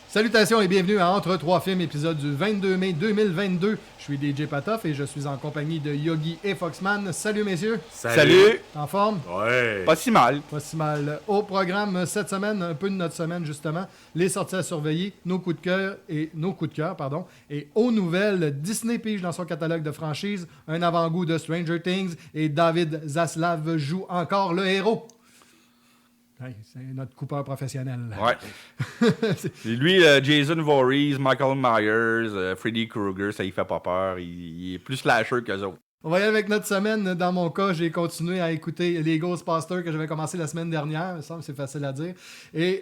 Salutations et bienvenue à Entre trois films, épisode du 22 mai 2022. Je suis DJ Patoff et je suis en compagnie de Yogi et Foxman. Salut messieurs. Salut. En forme? Ouais. Pas si mal. Pas si mal. Au programme cette semaine, un peu de notre semaine justement, les sorties à surveiller, nos coups de cœur et aux nouvelles, Disney pige dans son catalogue de franchises, un avant-goût de Stranger Things et David Zaslav joue encore le héros. Hey, c'est notre coupeur professionnel. Ouais. Et lui, Jason Voorhees, Michael Myers, Freddy Krueger, ça y fait pas peur. Il est plus slasher qu'eux autres. On va y aller avec notre semaine. Dans mon cas, j'ai continué à écouter les Ghostbusters que j'avais commencé la semaine dernière. Il me semble que c'est facile à dire. Et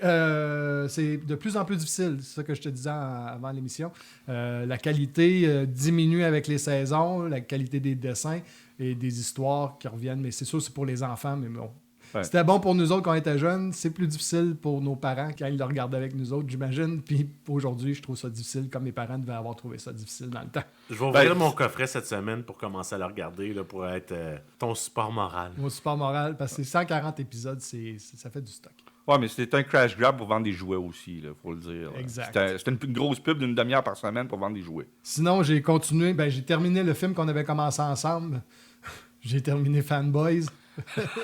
c'est de plus en plus difficile. C'est ça que je te disais avant l'émission. La qualité diminue avec les saisons, la qualité des dessins et des histoires qui reviennent. Mais c'est sûr, c'est pour les enfants, mais bon. Ouais. C'était bon pour nous autres quand on était jeunes. C'est plus difficile pour nos parents quand ils le regardaient avec nous autres, j'imagine. Puis aujourd'hui, je trouve ça difficile comme mes parents devaient avoir trouvé ça difficile dans le temps. Je vais ouvrir mon coffret cette semaine pour commencer à le regarder là, pour être ton support moral. Mon support moral, parce que c'est 140 épisodes, ça fait du stock. Ouais, mais c'était un crash grab pour vendre des jouets aussi, il faut le dire. Exact. C'était une grosse pub d'une demi-heure par semaine pour vendre des jouets. Sinon, j'ai continué, j'ai terminé le film qu'on avait commencé ensemble. J'ai terminé Fanboys.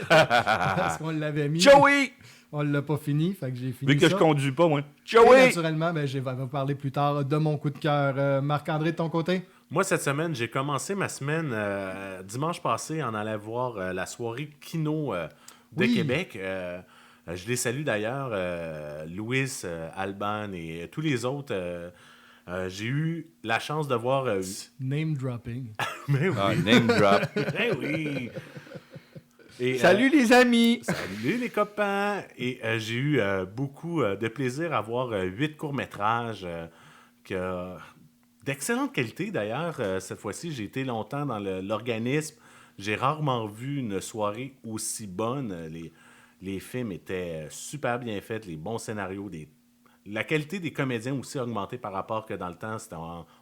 Parce qu'on l'avait mis. Joey! On l'a pas fini, fait que j'ai fini. Vu que ça. je conduis pas, moi. Joey! Et naturellement, je vais vous parler plus tard de mon coup de cœur. Marc-André, de ton côté? Moi, cette semaine, j'ai commencé ma semaine dimanche passé en allant voir la soirée Kino de Québec. Je les salue d'ailleurs, Louis, Alban et tous les autres. J'ai eu la chance de voir... Name dropping. Mais oui. Ah, name drop. Mais oui. Et, salut les amis! Salut les copains! Et j'ai eu beaucoup de plaisir à voir 8 courts-métrages d'excellente qualité d'ailleurs. Cette fois-ci, j'ai été longtemps dans l'organisme. J'ai rarement vu une soirée aussi bonne. Les films étaient super bien faits, les bons scénarios, la qualité des comédiens aussi a augmenté par rapport que dans le temps,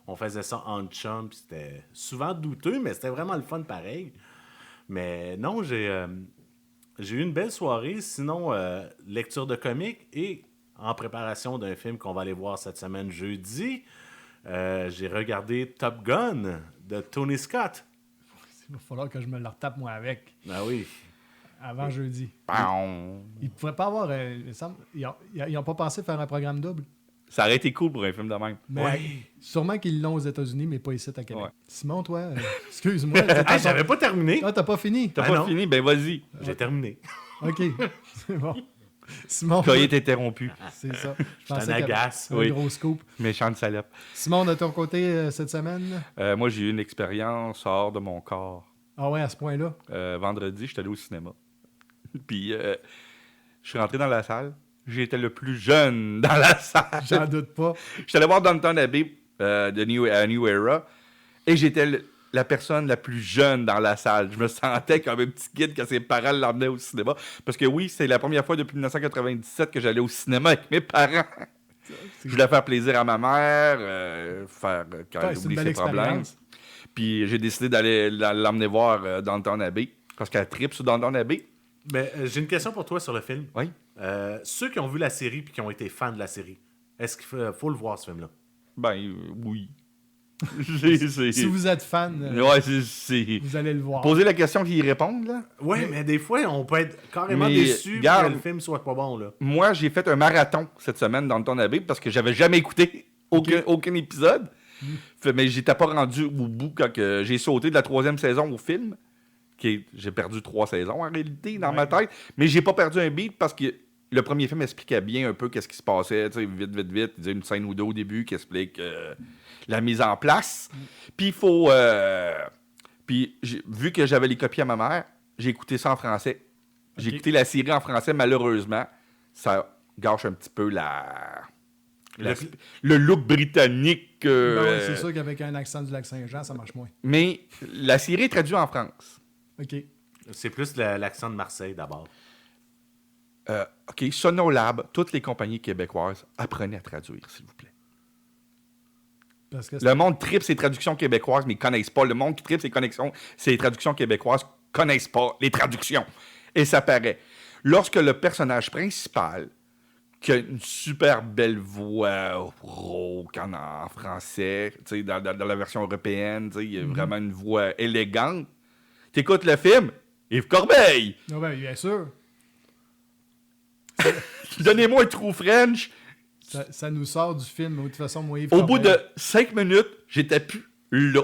on faisait ça en chum, puis c'était souvent douteux, mais c'était vraiment le fun pareil. Mais non, j'ai eu une belle soirée. Sinon, lecture de comics et en préparation d'un film qu'on va aller voir cette semaine jeudi, j'ai regardé Top Gun de Tony Scott. Il va falloir que je me le retape moi avec. Ah oui. Avant jeudi. Ils ne pourraient pas avoir... ils n'ont pas pensé faire un programme double. Ça aurait été cool pour un film de même. Mais sûrement qu'ils l'ont aux États-unis, mais pas ici à Québec. Ouais. Simon, toi, excuse-moi. J'avais pas terminé. Ah, t'as pas fini? T'as pas fini? Ben vas-y. J'ai terminé. OK. C'est bon. Simon. Quand il est interrompu. C'est ça. Je t'en agace. Oui. Un gros scoop. Méchante salope. Simon, de ton côté, cette semaine? Moi, j'ai eu une expérience hors de mon corps. Ah ouais, à ce point-là? Vendredi, je suis allé au cinéma. Puis, je suis rentré dans la salle. J'étais le plus jeune dans la salle. J'en doute pas. J'étais allé voir Downton Abbey de New Era. Et j'étais la personne la plus jeune dans la salle. Je me sentais comme un petit kid quand ses parents l'emmenaient au cinéma. Parce que oui, c'est la première fois depuis 1997 que j'allais au cinéma avec mes parents. Je voulais faire plaisir à ma mère, quand elle oublie ses problèmes. Puis j'ai décidé d'aller l'emmener voir Downton Abbey. Parce qu'elle tripe sur Downton Abbey. Mais j'ai une question pour toi sur le film. Oui. Ceux qui ont vu la série et qui ont été fans de la série, est-ce qu'il faut le voir, ce film-là? Ben, oui. Si vous êtes fan, vous allez le voir. Posez la question qu'ils y répondent, là. Oui, mais des fois, on peut être carrément déçu que le film soit pas bon, là. Moi, j'ai fait un marathon cette semaine dans Downton Abbey parce que j'avais jamais écouté aucun épisode. Mais j'étais pas rendu au bout quand j'ai sauté de la 3e saison au film. J'ai perdu 3 saisons en réalité dans ma tête, mais j'ai pas perdu un beat parce que le premier film expliquait bien un peu qu'est-ce qui se passait, vite. Il disait une scène ou deux au début qui explique la mise en place. Puis il faut... Puis vu que j'avais les copies à ma mère, j'ai écouté ça en français. J'ai écouté la série en français, malheureusement. Ça gâche un petit peu le look britannique. C'est sûr qu'avec un accent du Lac-Saint-Jean, ça marche moins. Mais la série est traduite en France. OK. C'est plus l'accent de Marseille, d'abord. OK, Sonolab, toutes les compagnies québécoises, apprenez à traduire, s'il vous plaît. Parce que le monde tripe ses traductions québécoises, mais ils ne connaissent pas. Le monde qui tripe ses traductions québécoises ne connaissent pas les traductions. Et ça paraît. Lorsque le personnage principal qui a une super belle voix rauque en français, tu sais, dans la version européenne, tu sais, il y a vraiment une voix élégante. T'écoutes le film, Yves Corbeil! Ah ben, bien sûr. Donnez-moi un trou French. Ça nous sort du film. De toute façon, moi, Yves Au bout Corbeil, de 5 minutes, j'étais plus là.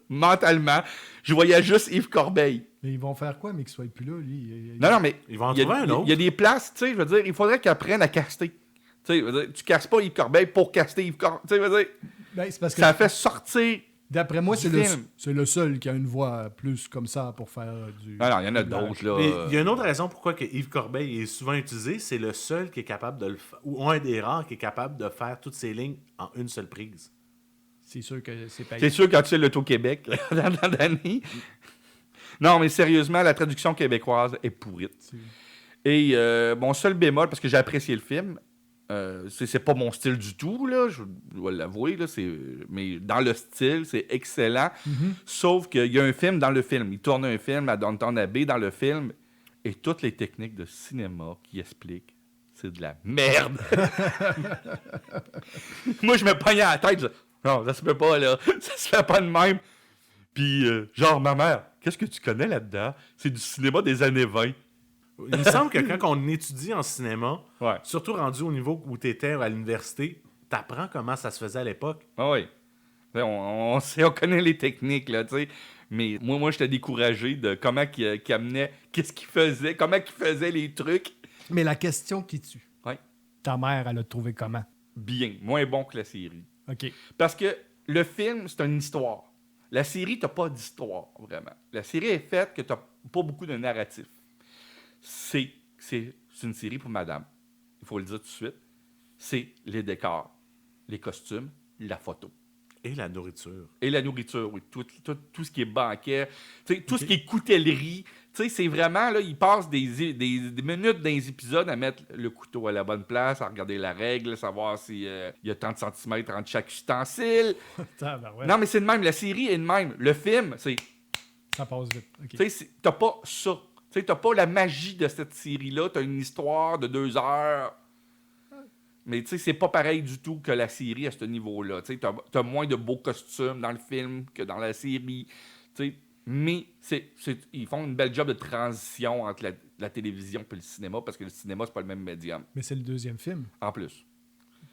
Mentalement. Je voyais juste Yves Corbeil. Mais ils vont faire quoi, mais qu'il soit plus là, lui? Non, mais Ils vont en il y a- trouver un autre. Il y a des places, tu sais, je veux dire, il faudrait qu'ils apprennent à caster. Tu sais, je veux dire, tu casses pas Yves Corbeil pour caster Yves Corbeil. Tu sais, je veux dire, Ben, c'est parce que, ça fait sortir. d'après moi, du c'est film. le seul qui a une voix plus comme ça pour faire du... Non, il y en a doublage. d'autres, là. Mais il y a une autre raison pourquoi que Yves Corbeil est souvent utilisé, c'est le seul qui est capable de le faire, ou un des rares qui est capable de faire toutes ces lignes en une seule prise. C'est sûr que c'est payant. C'est sûr quand tu sais l'Auto-Québec, dans l'année. Non, mais sérieusement, la traduction québécoise est pourrite. Et mon seul bémol, parce que j'ai apprécié le film, c'est pas mon style du tout, là, je dois l'avouer, là, mais dans le style, c'est excellent. Sauf qu'il y a un film dans le film. Il tourne un film à Downton Abbey dans le film, et toutes les techniques de cinéma qui expliquent, c'est de la merde. Moi, je me pognais à la tête, je disais, non, ça se peut pas, là. Ça se fait pas de même. Puis, genre, ma mère, qu'est-ce que tu connais là-dedans? C'est du cinéma des années 20. Il me semble que quand on étudie en cinéma, Ouais. surtout rendu au niveau où tu étais à l'université, t'apprends comment ça se faisait à l'époque. Ah oui. On connaît les techniques, là, tu sais. Mais moi j'étais découragé de comment il amenait, qu'est-ce qu'il faisait, comment il faisait les trucs. Mais la question qui tue, Ouais. ta mère, elle a trouvé comment? Bien, moins bon que la série. OK. Parce que le film, c'est une histoire. La série, t'as pas d'histoire, vraiment. La série est faite que t'as pas beaucoup de narratif. C'est une série pour madame. Il faut le dire tout de suite. C'est les décors, les costumes, la photo. Et la nourriture. Et la nourriture, oui. Tout ce qui est banquet, tu sais, tout ce qui est coutellerie. Tu sais, c'est vraiment, là, ils passent des minutes dans les épisodes à mettre le couteau à la bonne place, à regarder la règle, savoir s'il y a tant de centimètres entre chaque ustensile. Tabarouette. Non, mais c'est de même. La série est de même. Le film, c'est... Ça passe vite. OK. Tu sais, t'as pas ça. Tu sais, t'as pas la magie de cette série-là. T'as une histoire de 2 heures. Mais tu sais, c'est pas pareil du tout que la série à ce niveau-là. Tu sais, t'as moins de beaux costumes dans le film que dans la série. Tu sais, mais ils font une belle job de transition entre la télévision et le cinéma parce que le cinéma, c'est pas le même médium. Mais c'est le deuxième film. En plus.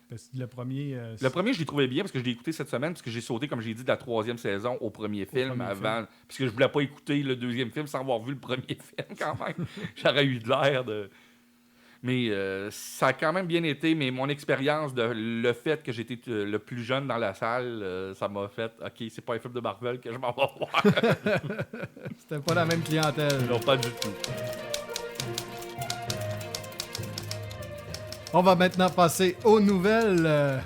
Parce que le premier... Le premier, je l'ai trouvé bien parce que je l'ai écouté cette semaine parce que j'ai sauté, comme j'ai dit, de la 3e saison au premier film avant. Parce que je voulais pas écouter le 2e film sans avoir vu le premier film quand même. J'aurais eu de l'air de... Mais ça a quand même bien été, mais mon expérience, le fait que j'étais le plus jeune dans la salle, ça m'a fait, OK, c'est pas un film de Marvel que je m'en vais voir. C'était pas la même clientèle. Non, pas du tout. On va maintenant passer aux nouvelles.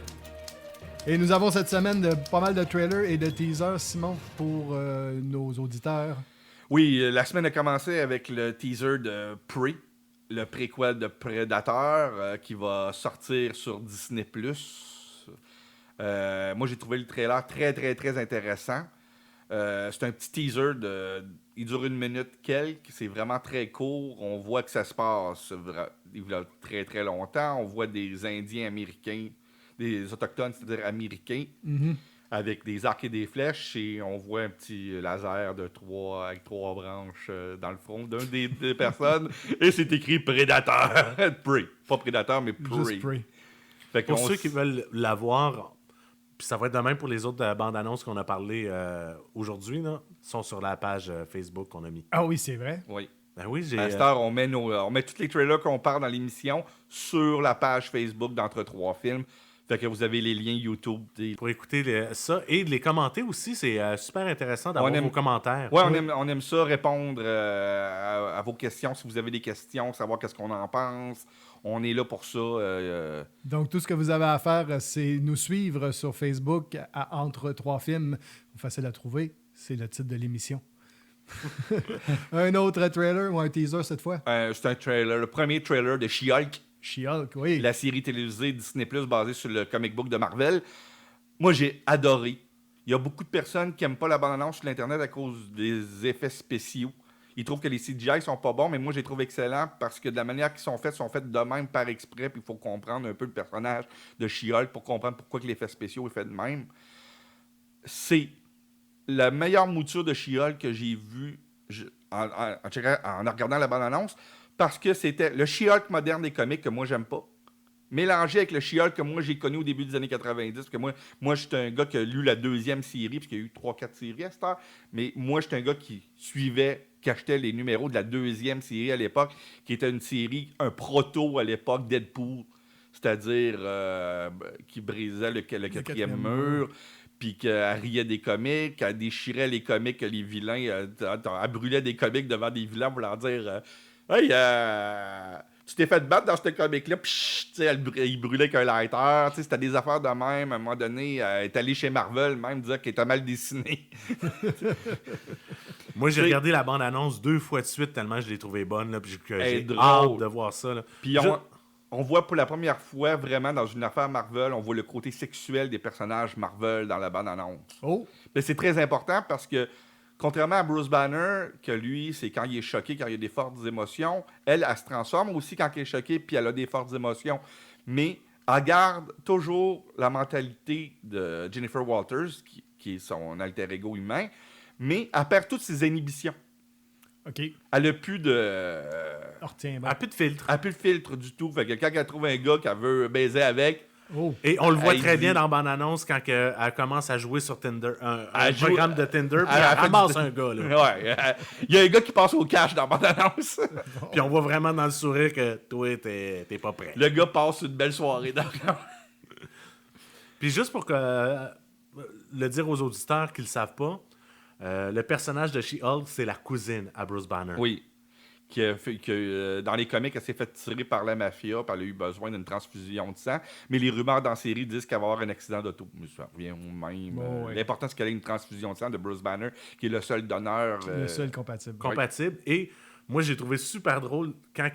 Et nous avons cette semaine pas mal de trailers et de teasers, Simon, pour nos auditeurs. Oui, la semaine a commencé avec le teaser de Prey, le préquel de Predator, qui va sortir sur Disney+. Moi, j'ai trouvé le trailer très, très, très intéressant. C'est un petit teaser il dure 1 minute quelques. C'est vraiment très court. On voit que ça se passe il y a très, très longtemps. On voit des Indiens américains, des Autochtones, c'est-à-dire américains, avec des arcs et des flèches. Et on voit un petit laser avec 3 branches dans le front d'une des personnes. Et c'est écrit Predator. Prey. Pas Predator, mais Prey. Juste Prey. Fait Pour qu'on ceux qui veulent la voir, puis ça va être de même pour les autres bandes annonces qu'on a parlé aujourd'hui, là, sont sur la page Facebook qu'on a mis. Ah oui, c'est vrai. Oui. Ben oui, j'ai. À cette heure, on met tous les trailers qu'on parle dans l'émission sur la page Facebook d'Entre Trois Films. Fait que vous avez les liens YouTube. Pour écouter ça et de les commenter aussi, c'est super intéressant d'avoir vos commentaires. Ouais, on aime ça, répondre à vos questions. Si vous avez des questions, savoir qu'est-ce qu'on en pense. On est là pour ça. Donc, tout ce que vous avez à faire, c'est nous suivre sur Facebook à Entre Trois Films. Facile à trouver, c'est le titre de l'émission. Un autre trailer ou un teaser cette fois? C'est un trailer, le premier trailer de She-Hulk. She-Hulk, oui. La série télévisée Disney+, basée sur le comic book de Marvel. Moi, j'ai adoré. Il y a beaucoup de personnes qui n'aiment pas la bande-annonce sur l'Internet à cause des effets spéciaux. ils trouvent que les CGI sont pas bons, mais moi, je les trouve excellents parce que de la manière qu'ils sont faits de même par exprès, puis il faut comprendre un peu le personnage de She-Hulk pour comprendre pourquoi que l'effet spéciaux est fait de même. C'est la meilleure mouture de She-Hulk que j'ai vue en regardant la bande-annonce, parce que c'était le She-Hulk moderne des comics que moi, j'aime pas, mélangé avec le She-Hulk que moi, j'ai connu au début des années 90, parce que moi j'étais un gars qui a lu la deuxième série, parce qu'il y a eu 3-4 séries à cette heure, mais moi, j'étais un gars qui achetait les numéros de la deuxième série à l'époque, qui était une série, un proto à l'époque, Deadpool, c'est-à-dire qui brisait le quatrième mur, puis qu'elle riait des comics, qu'elle déchirait les comics que les vilains, elle brûlait des comics devant des vilains pour leur dire hey, tu t'es fait battre dans ce comic-là, puis il brûlait avec un lighter, c'était des affaires de même. À un moment donné, elle est allée chez Marvel, même dire qu'elle était mal dessinée. Moi, j'ai regardé la bande-annonce 2 fois de suite tellement je l'ai trouvée bonne, là, puis j'ai drôle. hâte de voir ça. Là. Puis on voit pour la première fois, vraiment, dans une affaire Marvel, on voit le côté sexuel des personnages Marvel dans la bande-annonce. Oh! Mais c'est très important parce que, contrairement à Bruce Banner, que lui, c'est quand il est choqué, quand il a des fortes émotions, elle se transforme aussi quand elle est choquée, puis elle a des fortes émotions. Mais elle garde toujours la mentalité de Jennifer Walters, qui est son alter ego humain, mais elle perd toutes ses inhibitions. OK. Elle n'a plus de... Elle n'a plus de filtre. Elle n'a plus de filtre du tout. Fait que quand elle trouve un gars qu'elle veut baiser avec... Oh. Et on le voit très bien dans la bande-annonce quand elle commence à jouer sur Tinder, un programme de Tinder, puis elle ramasse un gars. Là. Ouais, il y a un gars qui passe au cash dans la bande-annonce. Puis on voit vraiment dans le sourire que toi, t'es pas prêt. Le gars passe une belle soirée dans Puis juste pour le dire aux auditeurs qui le savent pas, le personnage de She-Hulk, c'est la cousine à Bruce Banner. Oui. Dans les comics, elle s'est fait tirer par la mafia, puis elle a eu besoin d'une transfusion de sang. Mais les rumeurs dans la série disent qu'elle va avoir un accident d'auto. Mais ça revient au même. Ouais. L'important, c'est qu'elle ait une transfusion de sang de Bruce Banner, qui est le seul donneur. Le seul compatible. Compatible. Et moi, j'ai trouvé super drôle quand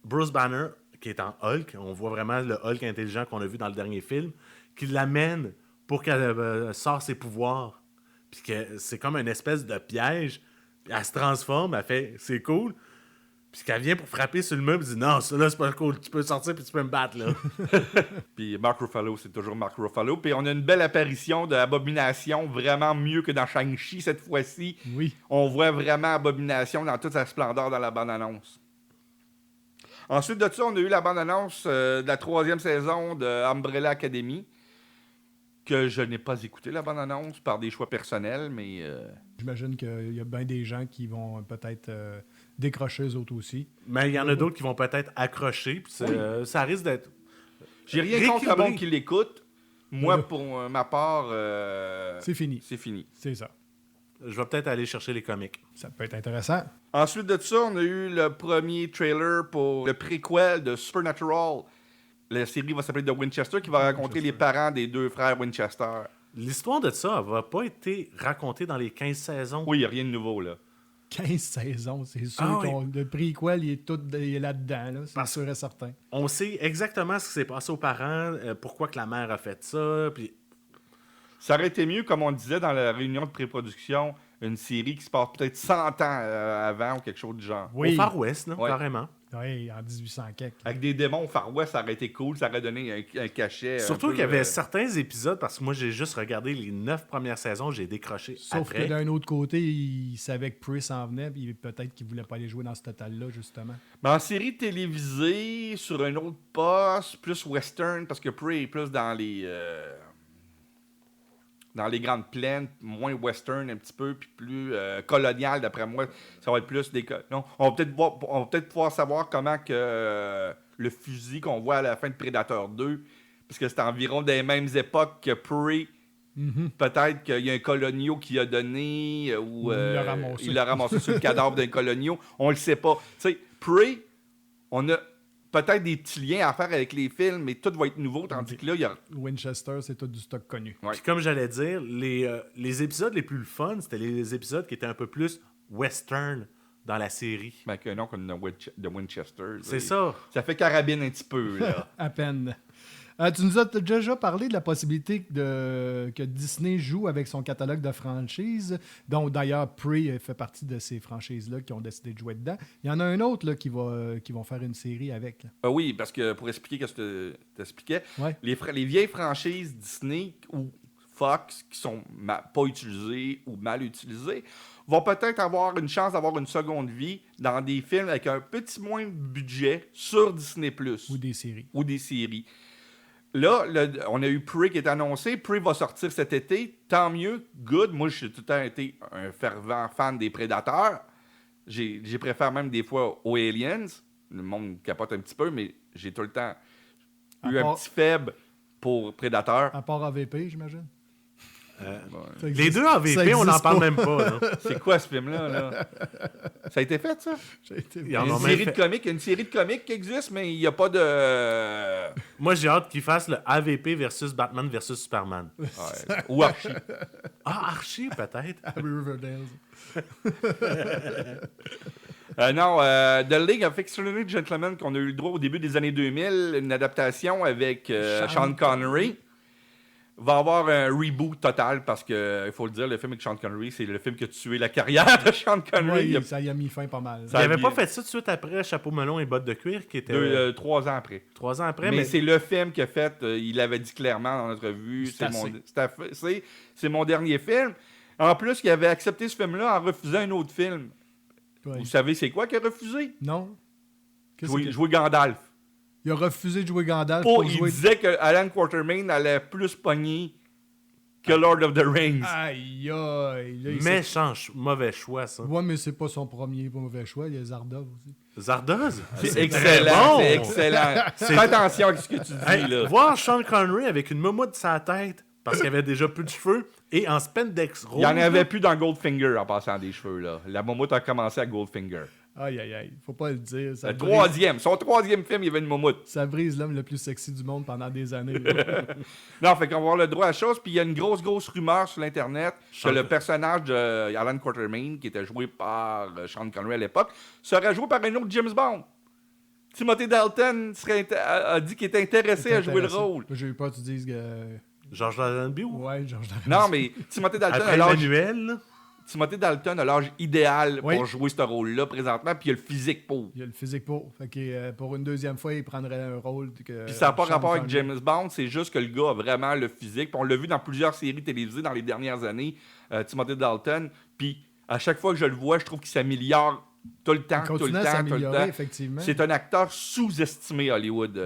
Bruce Banner, qui est en Hulk, on voit vraiment le Hulk intelligent qu'on a vu dans le dernier film, qui l'amène pour qu'elle sorte ses pouvoirs. Puis que c'est comme une espèce de piège. Elle se transforme, elle fait « c'est cool ». Puis qu'elle vient pour frapper sur le meuble, elle dit non, ça là, c'est pas cool, tu peux sortir puis tu peux me battre là. Puis Mark Ruffalo, c'est toujours Mark Ruffalo. Puis on a une belle apparition de Abomination, vraiment mieux que dans Shang-Chi cette fois-ci. Oui. On voit vraiment Abomination dans toute sa splendeur dans la bande-annonce. Ensuite de ça, on a eu la bande-annonce de la 3e saison de Umbrella Academy, que je n'ai pas écouté la bande-annonce par des choix personnels, mais... J'imagine qu'il y a bien des gens qui vont peut-être décrocher eux autres aussi. Mais il y en a d'autres qui vont peut-être accrocher, puis ça risque d'être... J'ai rien contre le monde qui l'écoute. Moi, pour ma part... c'est fini. C'est fini. C'est ça. Je vais peut-être aller chercher les comics. Ça peut être intéressant. Ensuite de ça, on a eu le premier trailer pour le préquel de Supernatural. La série va s'appeler The Winchester, qui va raconter les parents des 2 frères Winchester. L'histoire de ça n'a pas été racontée dans les 15 saisons. Oui, il n'y a rien de nouveau, là. 15 saisons, c'est sûr le prequel, il est là-dedans, là, c'est sûr et certain. On sait exactement ce qui s'est passé aux parents, pourquoi que la mère a fait ça, puis... Ça aurait été mieux, comme on disait dans la réunion de pré-production, une série qui se passe peut-être 100 ans avant ou quelque chose du genre. Oui. Au Far West, Ouais. carrément. Oui, en 1800 quelque. Avec des démons au Far West, ça aurait été cool, ça aurait donné un cachet. Surtout qu'il y avait certains épisodes, parce que moi j'ai juste regardé les 9 premières saisons, j'ai décroché Sauf après. que d'un autre côté, il savait que Pris s'en venait, puis peut-être qu'il voulait pas aller jouer dans ce total-là, justement. Mais en série télévisée, sur un autre poste, plus western, parce que Prey est plus dans les grandes plaines, moins western un petit peu, puis plus colonial, d'après moi. Ça va être plus des... Non, on va peut-être pouvoir savoir comment que le fusil qu'on voit à la fin de Predator 2, parce que c'est environ des mêmes époques que Prey. Mm-hmm. Peut-être qu'il y a un colonio qui a donné, ou il l'a ramassé sur le cadavre d'un colonio. On le sait pas. Tu sais, Prey, on a peut-être des petits liens à faire avec les films, mais tout va être nouveau, tandis que là, il y a... Winchester, c'est tout du stock connu. Ouais. Puis comme j'allais dire, les épisodes les plus fun, c'était les épisodes qui étaient un peu plus western dans la série. Ben, que non, comme de Winchester. C'est ça. Ça fait carabine un petit peu, là. À peine. Tu nous as déjà parlé de la possibilité que Disney joue avec son catalogue de franchises, dont d'ailleurs Prey fait partie de ces franchises-là qui ont décidé de jouer dedans. Il y en a un autre là, qui vont faire une série avec. Oui, parce que pour expliquer ce que tu t'expliquais, Ouais. les vieilles franchises Disney ou Fox qui sont pas utilisées ou mal utilisées vont peut-être avoir une chance d'avoir une seconde vie dans des films avec un petit moins de budget sur Disney+. Ou des séries. Ou des séries. Là, on a eu Prey qui est annoncé. Prey va sortir cet été. Tant mieux. Good. Moi, j'ai tout le temps été un fervent fan des Prédateurs. J'ai préféré même des fois aux Aliens. Le monde capote un petit peu, mais j'ai tout le temps un petit faible pour Prédateurs. À part AVP, j'imagine. Les deux en VP, on n'en parle même pas. Là. C'est quoi ce film-là? Là? Ça a été fait, ça? Ils Il y en a ont une même série fait- de comics, une série de comics qui existe, mais il n'y a pas de... Moi, j'ai hâte qu'ils fassent le AVP versus Batman versus Superman. Ouais. Ou Archie. Ah, Archie, peut-être. Happy Riverdale. Non, The League of Extraordinary Gentlemen qu'on a eu le droit au début des années 2000, une adaptation avec Sean Connery, va avoir un reboot total parce que, il faut le dire, le film avec Sean Connery, c'est le film qui a tué la carrière de Sean Connery. Oui, ça y a mis fin pas mal. Il Ça- n'avait pas fait ça tout de suite après Chapeau melon et bottes de cuir, qui était 3 ans après. 3 ans après. Mais Mais c'est le film qu'il a fait, il l'avait dit clairement dans notre revue, c'est mon dernier film. En plus, il avait accepté ce film-là en refusant un autre film. Ouais. Vous savez c'est quoi qu'il a refusé? Non? Jouer Gandalf. Il a refusé de jouer Gandalf Il jouer... disait que Alan Quatermain allait plus pogner que Lord of the Rings. Aïe, aïe. Là, mauvais choix, ça. Ouais, mais c'est pas son premier mauvais choix. Il y a Zardov aussi. Zardoz? C'est très excellent, bon. c'est excellent. Fais attention à ce que tu dis, Hey, là. voir Sean Connery avec une moumoute sur sa tête, parce qu'il avait déjà plus de cheveux, et en spandex rouge. Il n'y en avait là. plus dans Goldfinger en passant des cheveux, là. La moumoute a commencé à Goldfinger. Aïe, aïe, aïe. Faut pas le dire. Ça Son troisième film, il y avait une moumoute. Ça brise l'homme le plus sexy du monde pendant des années. là. Non, fait qu'on va avoir le droit à la chose. Puis il y a une grosse rumeur sur l'Internet que le personnage de Alan Quatermain, qui était joué par Sean Connery à l'époque, serait joué par un autre James Bond. Timothy Dalton a dit qu'il était intéressé à jouer le rôle. J'ai eu peur que tu dises que... George Lazenby ou? Ouais, Georges Non, mais Timothy Dalton Après a l'âge... Emmanuel, là. Timothy Dalton a l'âge idéal Oui. pour jouer ce rôle-là présentement, puis il a le physique pour. Il y a le physique pour. Fait que pour une deuxième fois, il prendrait un rôle que... Puis ça n'a pas Sean rapport avec Connery. James Bond, c'est juste que le gars a vraiment le physique. Puis on l'a vu dans plusieurs séries télévisées dans les dernières années, Timothy Dalton. Puis à chaque fois que je le vois, je trouve qu'il s'améliore tout le temps, Il tout le continue à temps, tout le s'améliorer, temps. effectivement. C'est un acteur sous-estimé à Hollywood,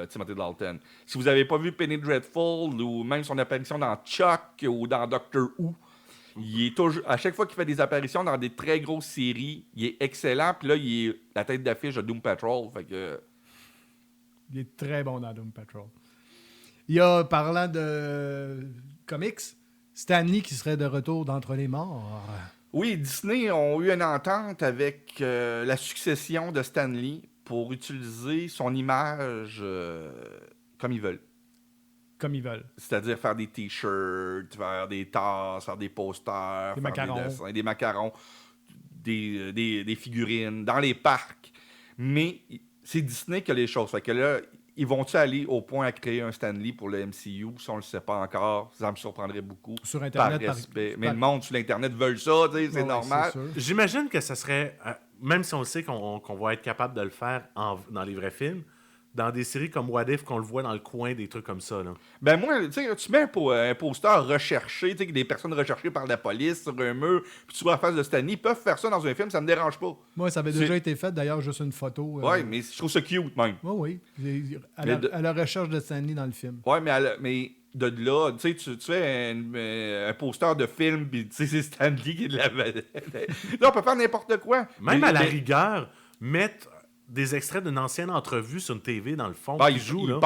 Timothy Dalton. Si vous n'avez pas vu Penny Dreadful ou même son apparition dans Chuck ou dans Doctor Who, il est toujours, à chaque fois qu'il fait des apparitions dans des très grosses séries, il est excellent. Puis là, il est la tête d'affiche de Doom Patrol. Fait que... Il est très bon dans Doom Patrol. Il y a, parlant de comics, Stan Lee qui serait de retour d'entre les morts. Oui, Disney ont eu une entente avec la succession de Stan Lee pour utiliser son image comme ils veulent. Comme ils veulent. C'est-à-dire faire des t-shirts, faire des tasses, faire des posters, Des faire macarons. des dessins, des macarons, des figurines dans les parcs. Mais c'est Disney qui a les choses. Fait que là, ils vont-ils aller au point à créer un Stan Lee pour le MCU? Ça, on le sait pas encore. Ça me surprendrait beaucoup. Sur Par Internet, respect. Mais le monde sur l'Internet veut ça, tu sais, c'est Ouais, normal. c'est sûr. J'imagine que ça serait, même si on sait qu'on va être capable de le faire dans les vrais films, dans des séries comme What If, qu'on le voit dans le coin, des trucs comme ça. Là. Ben moi, tu sais, tu mets un poster recherché, tu sais, des personnes recherchées par la police sur un mur, puis tu vois la face de Stanley, ils peuvent faire ça dans un film, ça me dérange pas. Moi, ça avait C'est- déjà été fait. D'ailleurs, juste une photo. Ouais, mais je trouve ça cute même. Oui, oui. À Mais la recherche de Stan Lee dans le film. Ouais, mais de là, tu sais, tu fais un poster de film, puis tu sais, c'est Stanley qui est de la vedette. Là, on peut faire n'importe quoi. Même Mais- à la mais- rigueur, mettre des extraits d'une ancienne entrevue sur une TV dans le fond. Ben, qui joue, là.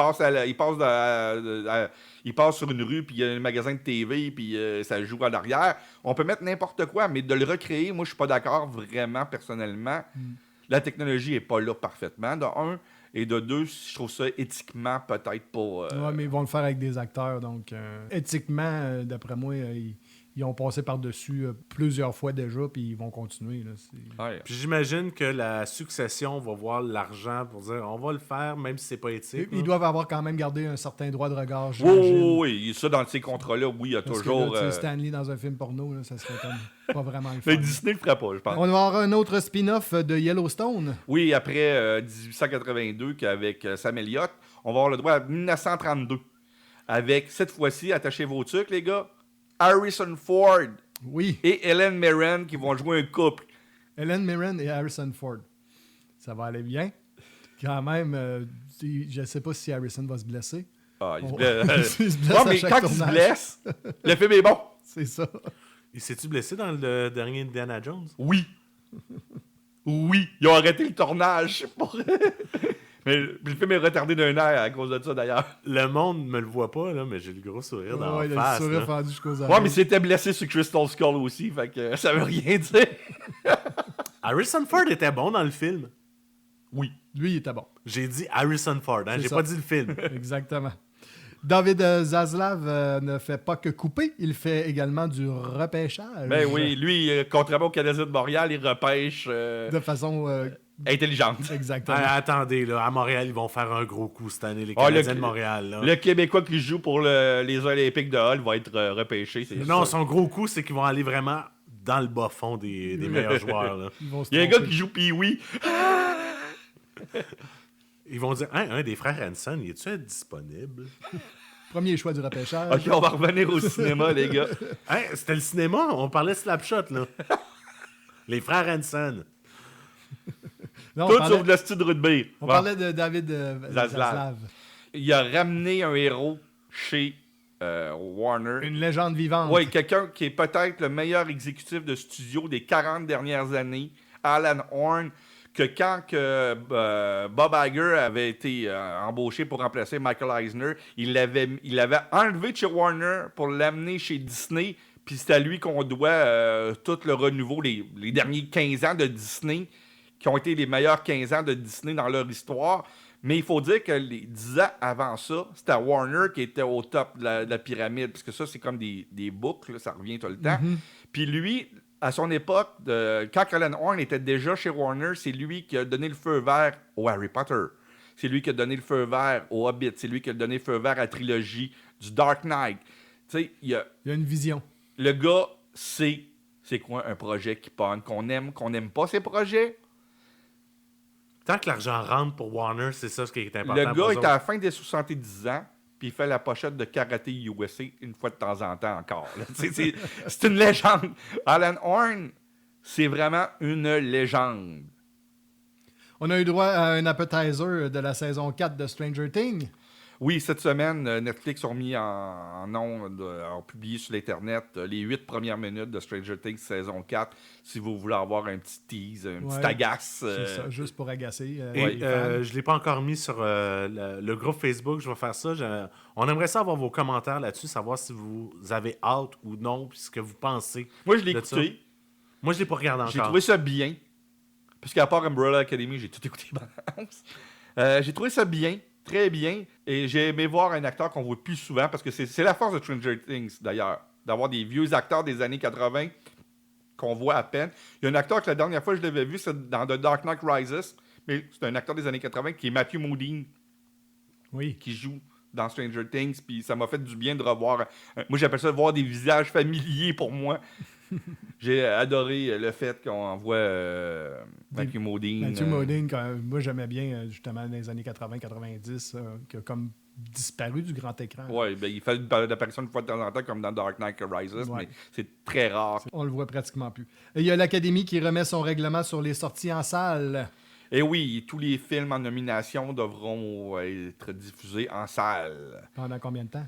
il passe sur une rue, puis il y a un magasin de TV, puis ça joue en arrière. On peut mettre n'importe quoi, mais de le recréer, moi, je suis pas d'accord vraiment, personnellement. La technologie est pas là parfaitement, de un. Et de deux, je trouve ça éthiquement peut-être pas... Ouais, mais ils vont le faire avec des acteurs. Donc, éthiquement, d'après moi, ils ont passé par-dessus plusieurs fois déjà, puis ils vont continuer. Là. Ouais. Puis j'imagine que la succession va voir l'argent pour dire on va le faire, même si c'est pas éthique. Ils là. doivent avoir quand même gardé un certain droit de regard, Oui, j'imagine. oui, ça, dans ces contrats-là, oui, il y a Parce toujours... que là, tu sais, Stanley dans un film porno, là, ça serait comme pas vraiment le fun. Mais Disney le ferait pas, je pense. On va avoir un autre spin-off de Yellowstone. Oui, après 1882, qu'avec Sam Elliott, on va avoir le droit à 1932. Avec, cette fois-ci, attachez vos trucs, les gars, Harrison Ford Oui, et Helen Mirren qui vont jouer un couple. Helen Mirren et Harrison Ford. Ça va aller bien. Quand même, je ne sais pas si Harrison va se blesser. Ah, il se On- blesse. il se blesse Non, à mais chaque quand il se tournage. blesse, le film est bon. C'est ça. Il s'est-tu blessé dans le dernier Indiana Jones? Oui. Oui. Ils ont arrêté le tournage. Mais le film est retardé d'un air à cause de ça, d'ailleurs. Le monde me le voit pas, là, mais j'ai le gros sourire dans Ouais, il la a le face. sourire là. fendu jusqu'aux Ouais, oreilles. mais c'était blessé sur Crystal Skull aussi, fait que ça veut rien dire. Harrison Ford était bon dans le film. Oui. Lui, il était bon. J'ai dit Harrison Ford, hein? C'est J'ai ça. pas dit le film. Exactement. David Zaslav ne fait pas que couper, il fait également du repêchage. Ben oui, lui, contrairement au Canadien de Montréal, il repêche De façon intelligente. exactement. Attendez, là, à Montréal, ils vont faire un gros coup cette année, les Ah, Canadiens de Montréal. Là. Le Québécois qui joue pour les Olympiques de Hall va être repêché, c'est Non, ça. son gros coup, c'est qu'ils vont aller vraiment dans le bas fond des meilleurs joueurs. Là. Ils vont se Il y a un gars tromper. qui joue Pee-Wee. Ils vont dire un des frères Hanson, il est-tu disponible? Premier choix du repêchage. Ok, on va revenir au cinéma, les gars. Hein, c'était le cinéma, on parlait Slapshot, là. Les frères Hanson. Non, Tout sur de la style de rugby. on Bon. parlait de David Zaslav. Zaslav. Il a ramené un héros chez Warner. Une légende vivante. Oui, quelqu'un qui est peut-être le meilleur exécutif de studio des 40 dernières années, Alan Horn, que quand Bob Iger avait été embauché pour remplacer Michael Eisner, il l'avait enlevé de chez Warner pour l'amener chez Disney, puis c'est à lui qu'on doit tout le renouveau, les derniers 15 ans de Disney, qui ont été les meilleurs 15 ans de Disney dans leur histoire. Mais il faut dire que les 10 ans avant ça, c'était Warner qui était au top de la pyramide, parce que ça, c'est comme des boucles, là, ça revient tout le temps. Puis lui, à son époque, quand Alan Horn était déjà chez Warner, c'est lui qui a donné le feu vert au Harry Potter. C'est lui qui a donné le feu vert au Hobbit. C'est lui qui a donné le feu vert à la trilogie du Dark Knight. Tu sais, Il y a une vision. le gars sait c'est quoi un projet qui pogne, qu'on n'aime pas ces projets. Tant que l'argent rentre pour Warner, c'est ça ce qui est important. Le pour gars eux est autres. à la fin des 70 ans, puis il fait la pochette de Karaté USA une fois de temps en temps encore. là. C'est une légende. Alan Horn, c'est vraiment une légende. On a eu droit à un appetizer de la saison 4 de Stranger Things. Oui, cette semaine, Netflix ont mis en ondes, ont publié sur l'Internet les 8 premières minutes de Stranger Things saison 4, si vous voulez avoir un petit tease, un petit agace. C'est ça, juste pour agacer. Et les fans. je ne l'ai pas encore mis sur le groupe Facebook. Je vais faire ça. On aimerait ça avoir vos commentaires là-dessus, savoir si vous avez hâte ou non, puis ce que vous pensez. Moi, je l'ai de ça. écouté. Moi, je ne l'ai pas regardé encore. J'ai trouvé ça bien. Puisqu'à part Umbrella Academy, j'ai tout écouté. J'ai trouvé ça bien, très bien. Et j'ai aimé voir un acteur qu'on voit plus souvent, parce que c'est la force de Stranger Things, d'ailleurs, d'avoir des vieux acteurs des années 80 qu'on voit à peine. Il y a un acteur que la dernière fois que je l'avais vu, c'est dans The Dark Knight Rises, mais c'est un acteur des années 80 qui est Matthew Modine, Oui. qui joue dans Stranger Things, puis ça m'a fait du bien de revoir. Moi, j'appelle ça voir des visages familiers pour moi. J'ai adoré le fait qu'on voit Matthew Modine. Matthew Modine, moi j'aimais bien justement dans les années 80-90, qui a comme disparu du grand écran. Oui, ben, il fait une apparition une fois de temps en temps, comme dans Dark Knight Rises, Ouais. mais c'est très rare. On le voit pratiquement plus. Et il y a l'Académie qui remet son règlement sur les sorties en salle. Et oui, tous les films en nomination devront être diffusés en salle. Pendant combien de temps?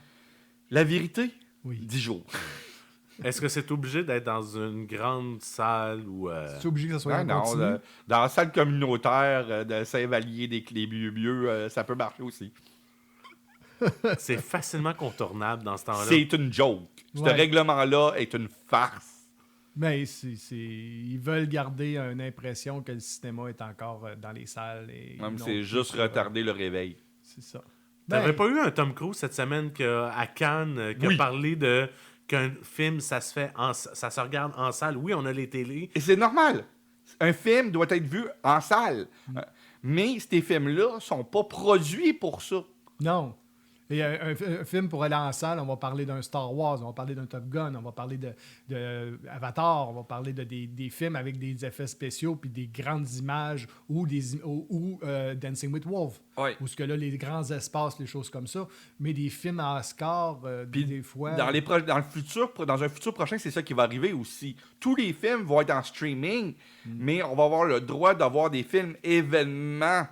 La vérité? Oui. 10 jours. Est-ce que c'est obligé d'être dans une grande salle ou... C'est obligé que ça soit Ah en non, continu? dans la salle communautaire de Saint-Vallier, des Clébieux, ça peut marcher aussi. C'est facilement contournable dans ce temps-là. C'est une joke. Ce Ouais. règlement-là est une farce. Mais ils veulent garder une impression que le cinéma est encore dans les salles. Et Même non c'est plus juste sur- retarder le réveil. C'est ça. T'avais Ben, pas eu un Tom Cruise cette semaine à Cannes qui Oui. a parlé de qu'un film, ça se regarde en salle. Oui, on a les télés. Et c'est normal. Un film doit être vu en salle. Mais ces films-là sont pas produits pour ça. Non. Et un film pour aller en salle, on va parler d'un Star Wars, on va parler d'un Top Gun, on va parler de Avatar, on va parler de des films avec des effets spéciaux puis des grandes images ou Dancing with Wolves. Ouais. Où ce que là, les grands espaces, les choses comme ça. Mais des films à Oscar, Puis des fois... dans un futur prochain, c'est ça qui va arriver aussi. Tous les films vont être en streaming, mais on va avoir le droit d'avoir des films événements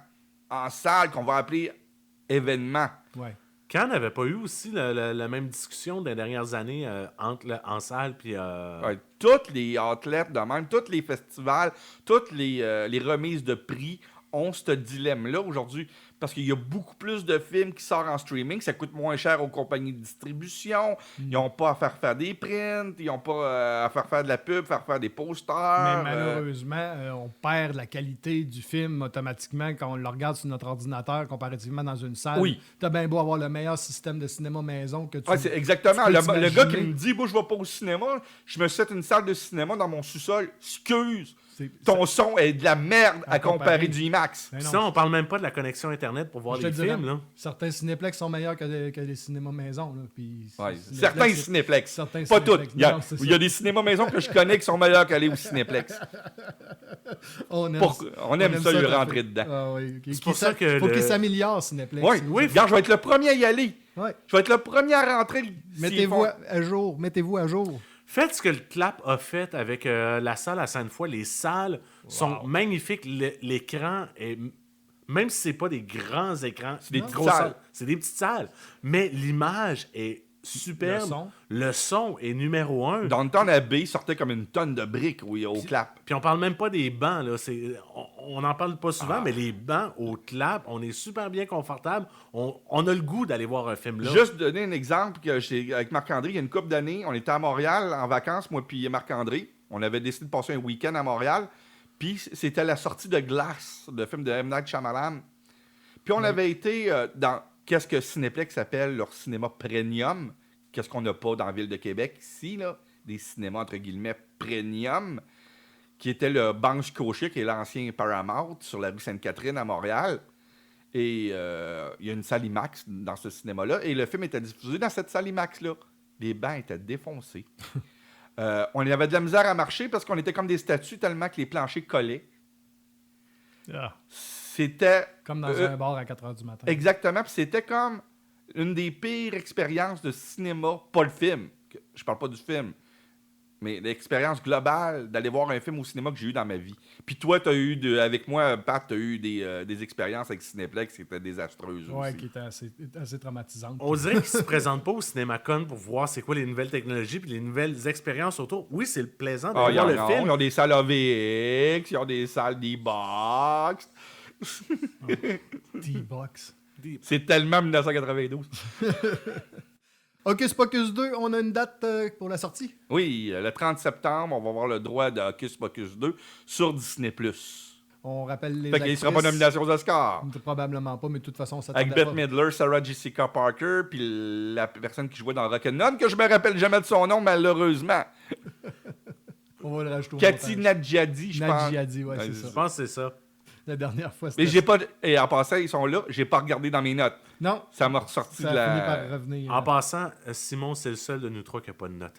en salle qu'on va appeler événements. Ouais. Quand on n'avait pas eu aussi la même discussion des dernières années en salle puis... Ouais, toutes les outlets de même, tous les festivals, toutes les remises de prix ont ce dilemme-là aujourd'hui. Parce qu'il y a beaucoup plus de films qui sortent en streaming, ça coûte moins cher aux compagnies de distribution, ils n'ont pas à faire des prints, ils n'ont pas à faire de la pub, faire des posters. Mais malheureusement, on perd la qualité du film automatiquement quand on le regarde sur notre ordinateur comparativement dans une salle. Oui. T'as bien beau avoir le meilleur système de cinéma maison que tu... Ouais, c'est exactement. tu peux Le gars qui t'imaginer. me dit, moi, je vais pas au cinéma, je me set une salle de cinéma dans mon sous-sol. Excuse, C'est- ton son est de la merde à comparer du IMAX. Ben Puis non, ça, on parle même pas de la connexion Internet pour voir je te les dirais, films. Là. certains cinéplex sont meilleurs que les cinémas maison. Là, puis Ouais, Cinéplex, certains c'est- cinéplex. certains Pas tous. cinéplex. Non, c'est Il y a ça. des cinémas maison que je connais qui sont meilleurs qu'aller au cinéplex. On aime, On aime ça, lui quand rentrer fait- dedans. Ah, oui. C'est pour ça que faut le- qu'il s'améliore, Cinéplex. Oui, Oui, regarde, je vais être le premier à y aller. Ouais. Je vais être le premier à rentrer. Mettez-vous s'ils à jour. Mettez-vous à jour. Faites ce que le Clap a fait avec la salle à Sainte-Foy. Les salles sont magnifiques. L'écran est... Même si c'est pas des grands écrans, c'est des des petites grosses salles. C'est des petites salles. Mais l'image est superbe. Le son. Le son est numéro 1. Dans le temps, la baie sortait comme une tonne de briques au clap. Puis on parle même pas des bancs. Là. On n'en parle pas souvent, mais les bancs au Clap, on est super bien confortable. On a le goût d'aller voir un film là. Juste donner un exemple, avec Marc-André, il y a une couple d'années, on était à Montréal en vacances, moi puis Marc-André. On avait décidé de passer un week-end à Montréal. Puis c'était la sortie de Glass, le film de M. Night Shyamalan. Puis on avait été dans qu'est-ce que Cinéplex appelle leur cinéma premium. Qu'est-ce qu'on n'a pas dans la ville de Québec ici, là? Des cinémas entre guillemets premium, qui était le Banque Scotia, qui est l'ancien Paramount, sur la rue Sainte-Catherine à Montréal. Et il y a une salle IMAX dans ce cinéma-là. Et le film était diffusé dans cette salle IMAX-là. Les bancs étaient défoncés. On avait de la misère à marcher parce qu'on était comme des statues tellement que les planchers collaient. Ah, C'était... comme dans un bar à 4 h du matin. Exactement. Puis c'était comme une des pires expériences de cinéma. Pas le film. Je parle pas du film. Mais l'expérience globale d'aller voir un film au cinéma que j'ai eu dans ma vie. Puis toi, avec moi, Pat, tu as eu des expériences avec Cinéplex qui étaient désastreuses Ouais, aussi. qui était assez traumatisante. On dirait qu'ils se présentent pas au CinemaCon pour voir c'est quoi les nouvelles technologies puis les nouvelles expériences autour. Oui, c'est plaisant de Ah, voir le film. Ils ont des salles AVX, ils ont des salles D-Box. T-Box. C'est tellement 1992. Hocus Pocus 2, on a une date pour la sortie? Oui, le 30 septembre, on va avoir le droit de Hocus Pocus 2 sur Disney+. On rappelle les Fait qu'il ne sera pas nomination aux Oscars. Probablement pas, mais de toute façon, ça Avec t'attendait Bette pas. Midler, Sarah Jessica Parker, puis la personne qui jouait dans Rock'n'None, que je me rappelle jamais de son nom, malheureusement. On va le rajouter au Cathy montage. Nadjadi, je pense. Nadjadi, ouais, c'est Ouais, ça. Je pense que c'est ça. La dernière fois, Mais c'était... j'ai pas... Et en passant, ils sont là, j'ai pas regardé dans mes notes. Non, Ça m'a ressorti ça de a fini la... par revenir. En passant, Simon, c'est le seul de nous trois qui n'a pas de note.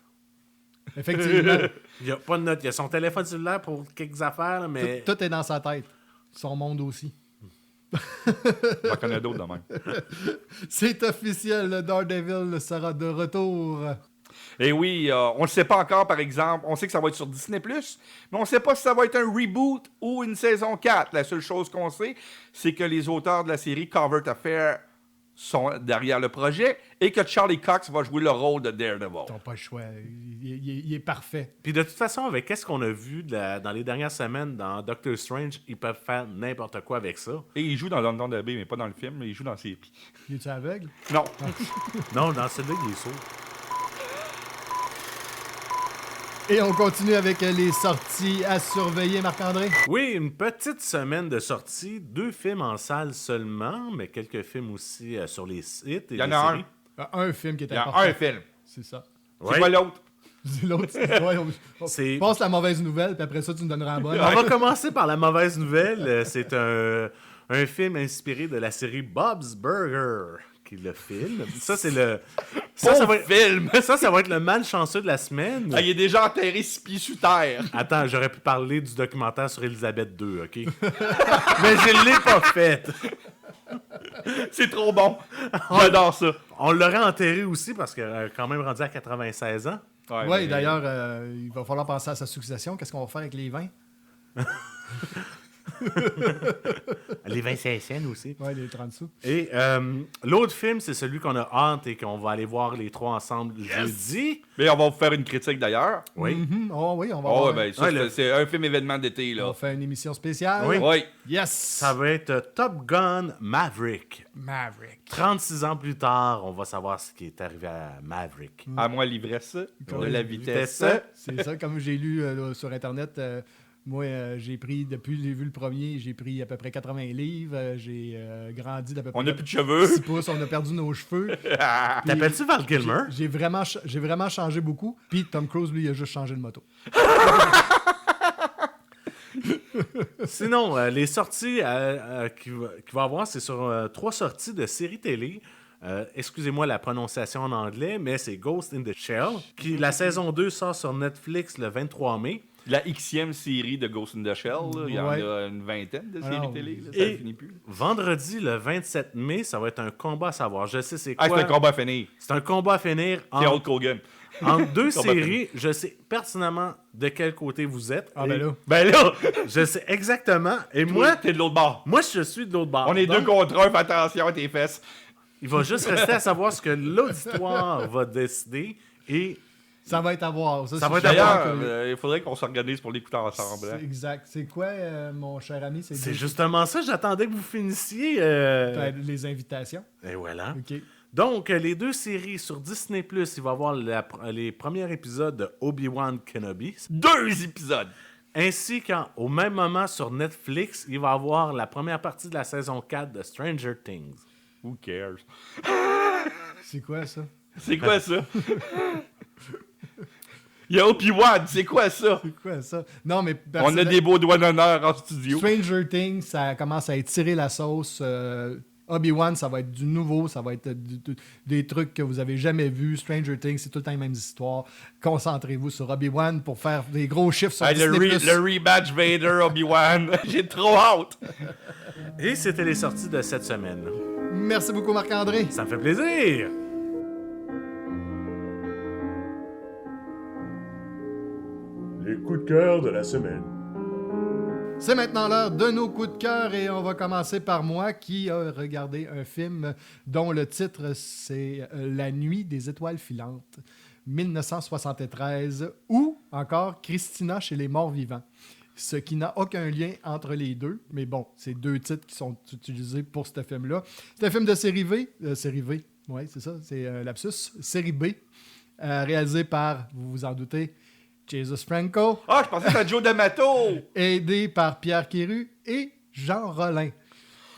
Effectivement, Il n'y a pas de note. Il a son téléphone cellulaire pour quelques affaires, là, mais tout est dans sa tête. Son monde aussi. J'en connais d'autres de même. C'est officiel, le Daredevil sera de retour. Et oui, on ne sait pas encore, par exemple. On sait que ça va être sur Disney+, mais on ne sait pas si ça va être un reboot ou une saison 4. La seule chose qu'on sait, c'est que les auteurs de la série Covert Affair sont derrière le projet et que Charlie Cox va jouer le rôle de Daredevil. Ils n'ont pas le choix. Il est parfait. Puis de toute façon, avec qu'est-ce qu'on a vu dans les dernières semaines dans Doctor Strange, ils peuvent faire n'importe quoi avec ça. Et il joue dans London Abbey, mais pas dans le film, mais il joue dans ses pieds. Il est aveugle? Non. Non, dans celui-là, il est sourd. Et on continue avec les sorties à surveiller, Marc-André. Oui, une petite semaine de sortie. 2 films en salle seulement, mais quelques films aussi sur les sites. Et Il y en les a séries. un. Un film qui est Il y a important. un film. C'est ça. C'est quoi l'autre? L'autre, ouais, C'est- passe la mauvaise nouvelle, puis après ça, tu nous donneras la bonne. On va commencer par la mauvaise nouvelle. C'est un film inspiré de la série Bob's Burger qui le filme. Ça, c'est le... Ça va être... film! Ça va être le malchanceux de la semaine. Ah, il est déjà enterré 6 pieds sous terre. Attends, j'aurais pu parler du documentaire sur Elisabeth II, OK? Mais je l'ai pas fait. C'est trop bon. J'adore ça. On l'aurait enterré aussi parce qu'elle a quand même rendu à 96 ans. Oui, mais- d'ailleurs, il va falloir penser à sa succession. Qu'est-ce qu'on va faire avec les vins? Les 25 cents aussi. Oui, les 30 sous. Et l'autre film, c'est celui qu'on a hâte et qu'on va aller voir les trois ensemble jeudi. Mais on va vous faire une critique d'ailleurs. Oui. Mhm. Oh oui, on va Oh, voir. ouais, ben, ça, Ouais, c'est un film événement d'été, On là. va faire une émission spéciale. Oui. Oui. Yes! Ça va être Top Gun Maverick. Maverick. 36 ans plus tard, on va savoir ce qui est arrivé à Maverick. À moi, l'ivresse de la vitesse. C'est ça, comme j'ai lu là, sur Internet. Moi, j'ai pris, depuis que j'ai vu le premier, j'ai pris à peu près 80 livres. J'ai grandi d'à peu près On n'a plus de cheveux. 6 pouces. On a perdu nos cheveux. T'appelles-tu Val Kilmer? J'ai vraiment changé beaucoup. Puis Tom Cruise, lui, il a juste changé de moto. Sinon, les sorties qu'il va avoir, c'est sur 3 sorties de séries télé. Excusez-moi la prononciation en anglais, mais c'est Ghost in the Shell. La saison 2 sort sur Netflix le 23 mai. La Xème série de Ghost in the Shell, là, il y en Ouais. a une vingtaine de séries Alors, télé. Là, ça et- finit plus. Vendredi, le 27 mai, ça va être un combat à savoir. Je sais c'est quoi. Ah, c'est un combat à finir. C'est un combat à finir C'est entre, Hulk Hogan. entre deux Combat à séries. Je sais pertinemment de quel côté vous êtes. Ah, Et ben là. Ben là, Je sais exactement. Et moi, moi, t'es de l'autre bord. je suis de l'autre bord. On est Donc, deux contre un, fais attention à tes fesses. Il va juste rester à savoir ce que l'auditoire va décider. Et Ça va être à voir. Ça c'est va être super D'ailleurs, curieux. il faudrait qu'on s'organise pour l'écouter ensemble. hein. C'est exact. C'est quoi, mon cher ami? c'est justement ça. J'attendais que vous finissiez. les invitations. Et voilà. OK. Donc, les 2 séries sur Disney+, il va y avoir les premiers épisodes de Obi-Wan Kenobi. 2 épisodes. Ainsi qu'au même moment sur Netflix, il va y avoir la première partie de la saison 4 de Stranger Things. Who cares? C'est quoi, ça? C'est quoi ça? Il y a Obi-Wan, c'est quoi ça? C'est quoi, ça? Non, mais... On a des beaux doigts d'honneur en studio. Stranger Things, ça commence à étirer la sauce. Obi-Wan, ça va être du nouveau, ça va être des trucs que vous avez jamais vus. Stranger Things, c'est tout le temps les mêmes histoires. Concentrez-vous sur Obi-Wan pour faire des gros chiffres sur Hey, Disney+. le rematch Vader Obi-Wan. J'ai trop hâte. Et c'était les sorties de cette semaine. Merci beaucoup, Marc-André. Ça me fait plaisir! Les coups de cœur de la semaine. C'est maintenant l'heure de nos coups de cœur et on va commencer par moi qui a regardé un film dont le titre c'est La nuit des étoiles filantes, 1973, ou encore Christina chez les morts vivants. Ce qui n'a aucun lien entre les deux, mais bon, c'est 2 titres qui sont utilisés pour ce film-là. C'est un film de série V, oui, c'est ça, c'est lapsus, série B, réalisé par, vous vous en doutez, Jesus Franco, Ah, je pensais que c'était Joe D'Amato. aidé par Pierre Quérus et Jean Rollin.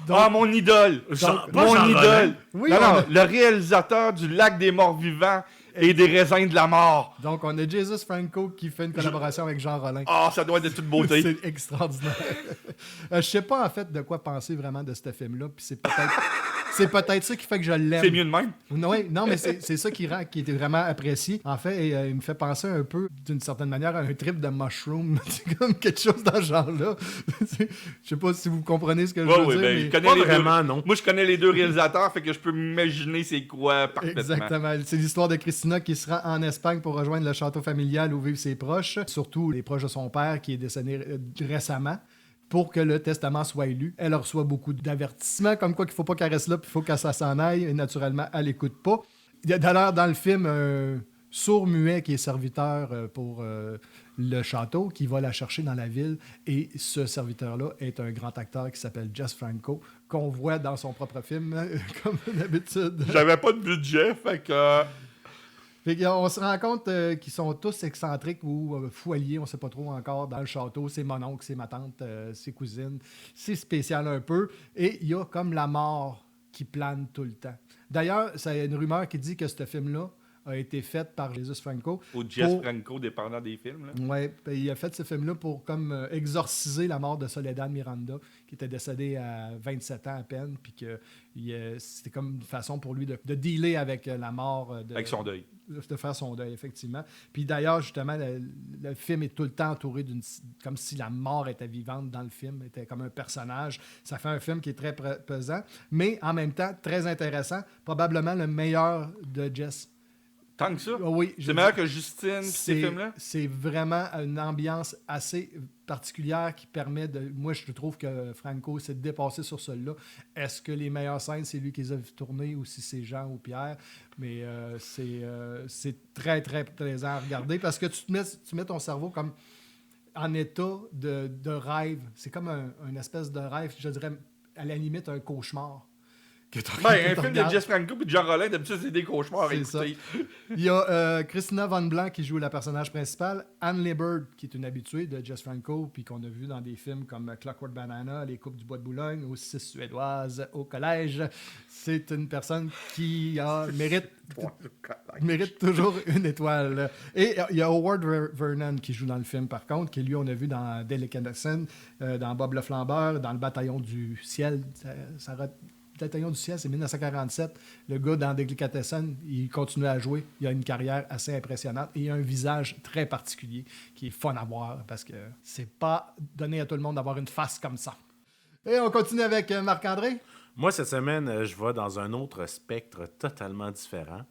Donc, Ah, mon idole. Pas Mon Jean idole. Rollin. Oui, non, on non, a- le réalisateur du Lac des morts vivants et des raisins de la mort. donc, on a Jesus Franco qui fait une collaboration avec Jean Rollin. Ah, ça doit être de toute beauté. C'est extraordinaire. Je sais pas en fait de quoi penser vraiment de ce film-là, puis c'est peut-être ça qui fait que je l'aime. C'est mieux de même. Non, mais c'est ça qui rend, qui était vraiment apprécié. En fait, il me fait penser un peu, d'une certaine manière, à un trip de mushroom. C'est comme quelque chose dans ce genre-là. Je sais pas si vous comprenez ce que je Ouais, veux ouais, dire, ben, mais... je connais Pas les vraiment, deux. non. Moi, je connais les 2 réalisateurs, fait que je peux m'imaginer c'est quoi parfaitement. Exactement. C'est l'histoire de Christina qui se rend en Espagne pour rejoindre le château familial où vivent ses proches, surtout les proches de son père qui est décédé récemment. Pour que le testament soit lu. Elle reçoit beaucoup d'avertissements, comme quoi qu'il ne faut pas qu'elle reste là, puis il faut qu'elle s'en aille. Et naturellement, elle n'écoute pas. Il y a d'ailleurs dans le film un sourd-muet qui est serviteur pour le château, qui va la chercher dans la ville. Et ce serviteur-là est un grand acteur qui s'appelle Jess Franco, qu'on voit dans son propre film, comme d'habitude. J'avais pas de budget, fait que... Fait qu'on se rend compte qu'ils sont tous excentriques ou foualiers, on ne sait pas trop encore, dans le château. C'est mon oncle, c'est ma tante, ses cousines. C'est spécial un peu. Et il y a comme la mort qui plane tout le temps. D'ailleurs, il y a une rumeur qui dit que ce film-là a été faite par Jesus Franco. Ou Jess pour- Franco, dépendant des films. Là. Ouais, ben, il a fait ce film-là pour comme exorciser la mort de Soledad Miranda, qui était décédée à 27 ans à peine, puis que c'était comme une façon pour lui de dealer avec la mort. Avec son deuil. De faire son deuil, effectivement. Puis d'ailleurs, justement, le film est tout le temps entouré comme si la mort était vivante dans le film, était comme un personnage. Ça fait un film qui est très pesant, mais en même temps très intéressant. Probablement le meilleur de Jess. Tant que ça. Oui, C'est meilleur que Justine pis ces films-là? C'est vraiment une ambiance assez particulière qui permet de... Moi, je trouve que Franco s'est dépassé sur celui-là. Est-ce que les meilleures scènes, c'est lui qui les a tournées ou si c'est Jean ou Pierre? Mais c'est très, très plaisant à regarder parce que tu mets ton cerveau comme en état de rêve. C'est comme un espèce de rêve, je dirais, à la limite, un cauchemar. Un film de Jess Franco et de Jean Rollin, d'habitude, c'est des cauchemars à C'est ça. écouter. Il y a Christina Von Blanc qui joue la personnage principale, Anne Liberd qui est une habituée de Jess Franco puis qu'on a vu dans des films comme Clockwork Banana, Les Coupes du Bois de Boulogne, aux 6 Suédoises au collège. C'est une personne qui mérite toujours une étoile. Et il y a Howard Vernon qui joue dans le film par contre, qui lui on a vu dans Delicatessen, dans Bob le Flambeur, dans Le Bataillon du Ciel. Bataillon du Ciel, c'est 1947. Le gars dans Delicatessen, il continue à jouer. Il a une carrière assez impressionnante et il a un visage très particulier qui est fun à voir parce que c'est pas donné à tout le monde d'avoir une face comme ça. Et on continue avec Marc-André. Moi, cette semaine, je vais dans un autre spectre totalement différent.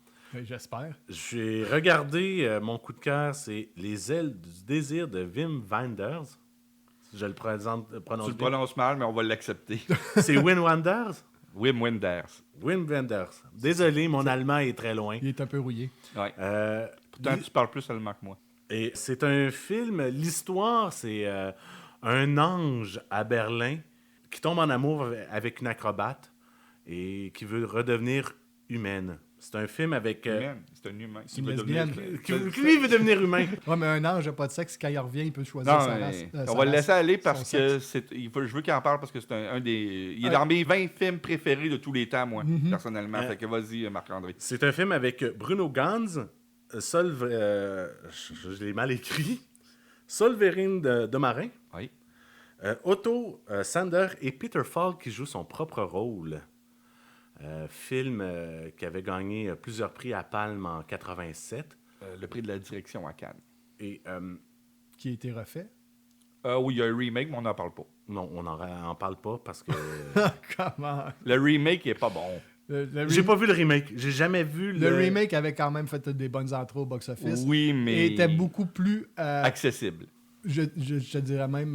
J'espère. J'ai regardé, mon coup de cœur, c'est Les ailes du désir de Wim Wenders. Je le prononce Tu le bien. prononces mal, mais on va l'accepter. C'est Wim Wenders? Wim Wenders. Wim Wenders. Désolé, mon allemand est très loin. Il est un peu rouillé. Ouais. Pourtant, tu parles plus allemand que moi. Et c'est un film, l'histoire, c'est un ange à Berlin qui tombe en amour avec une acrobate et qui veut redevenir humaine. C'est un film avec... C'est un humain. C'est une lesbienne. qui lui veut devenir humain. Ouais, mais un ange n'a pas de sexe. Quand il revient, il peut choisir Non, sa race. on va le laisser aller parce son que je veux qu'il en parle parce que c'est un des... Il est dans mes 20 films préférés de tous les temps, moi, personnellement. Fait que vas-y, Marc-André. C'est un film avec Bruno Ganz, je l'ai mal écrit, Solverin de Marin, Oui. Otto Sander et Peter Falk qui jouent son propre rôle. Film qui avait gagné plusieurs prix à Palme en 87. Le prix de la direction à Cannes. Et Qui a été refait. Oui, il y a un remake, mais on n'en parle pas. non, on n'en parle pas parce que Comment? Le remake est pas bon. j'ai pas vu le remake. J'ai jamais vu Le remake avait quand même fait des bonnes entrées au box-office. Oui, mais... Et était beaucoup plus, accessible. je te dirais même,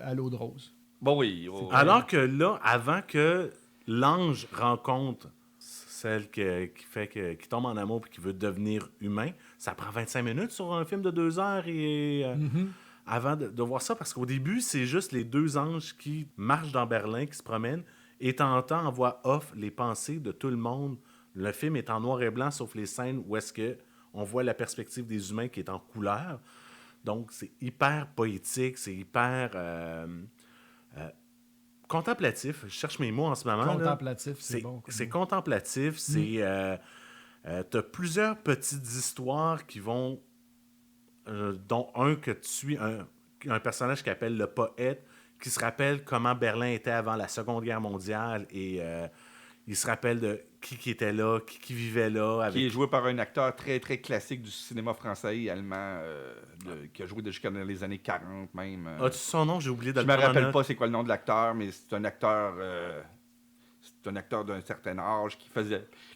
à l'eau de rose. Bon, oui. Alors que là, avant que l'ange rencontre celle qui tombe en amour et qui veut devenir humain, ça prend 25 minutes sur un film de 2 heures et avant de voir ça, parce qu'au début, c'est juste les deux anges qui marchent dans Berlin, qui se promènent, et t'entends en voix off les pensées de tout le monde. Le film est en noir et blanc, sauf les scènes où est-ce que on voit la perspective des humains qui est en couleur. Donc, c'est hyper poétique, c'est hyper contemplatif. Je cherche mes mots en ce moment. Contemplatif, Là. c'est bon. C'est contemplatif. T'as plusieurs petites histoires qui vont... dont un que tu suis, un personnage qui appelle le poète, qui se rappelle comment Berlin était avant la Seconde Guerre mondiale et il se rappelle de qui était là, qui vivait là. Qui est joué par un acteur très, très classique du cinéma français et allemand, qui a joué jusqu'à les années 40 même. As-tu son nom? J'ai oublié de Je le me prendre en rappelle note. pas c'est quoi le nom de l'acteur, mais c'est un acteur d'un certain âge